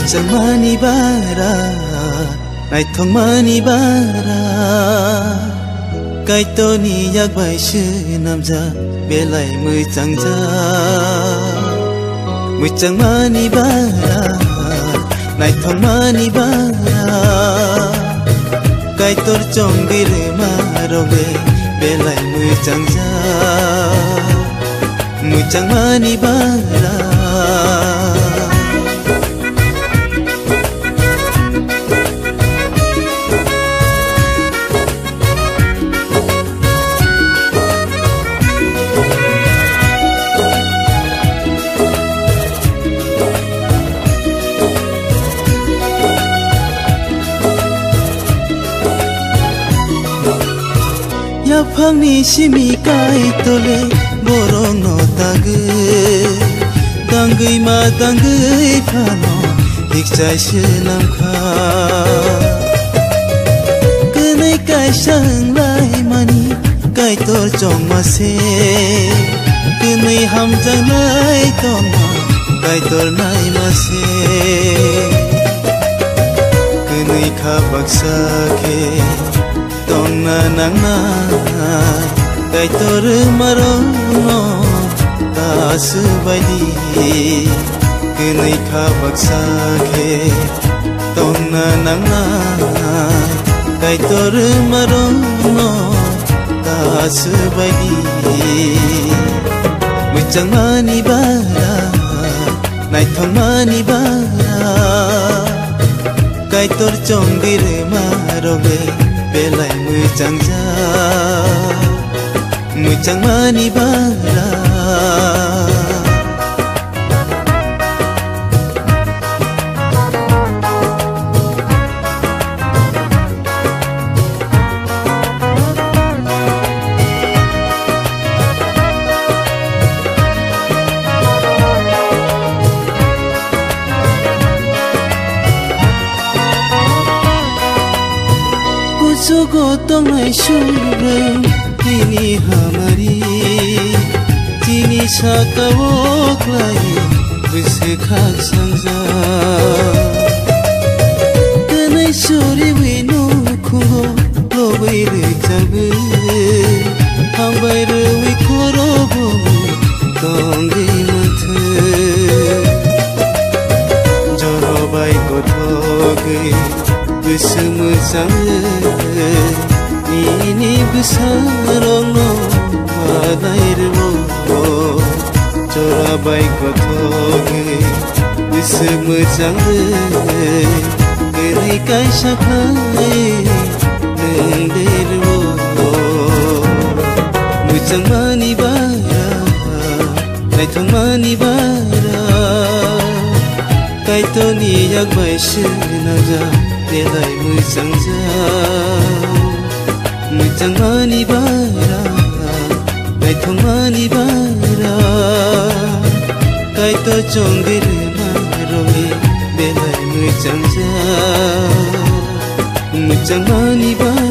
मोजांमानि बारा नायथंमानि बारा कायत'नि यागबायसो नामजा बेलाय मोजां जा मोजांमानि बारा नायथंमानि बारा कायत'र चंगिरे मारगे बेलाय मोजां जा मोजांमानि बारा याफांनि सिमि कायत'ले borong no tangge tangge ma tangge phano hikchai senam kha kenai kai sang lai mani kai tor chong ma se kenai ham jang lai ton kai tor nai ma se kenai kha baksa ke ton na nang na kai tor marono tas baidi kenai kha baksa ke tonna nangna kai tor marono tas baidi mojaंमानि bara naithंमानि bara kai tor chongire maroge belai mojaं ja मोजांमानि बारा कुछु गोतंनाय सुरं Tini hamari Tini sakawok lai Besekak sangza Kenai suri winu kungo Lobai rejabe Hambai rewi korobo Tonggi mate Jorobai kotoge Besemezang Ini besarongno madairwo corabai kotoge bisa mejang kenai kai sakai nengderwo mojaंमानि bara naithंमानि bara kait'oni yakbaisho naja belai mojaं ja मोजांमानि बारा नायथंमानि बारा कायत' चंगिरे मारगे बेलाय मोजां जा मोजांमानि बारा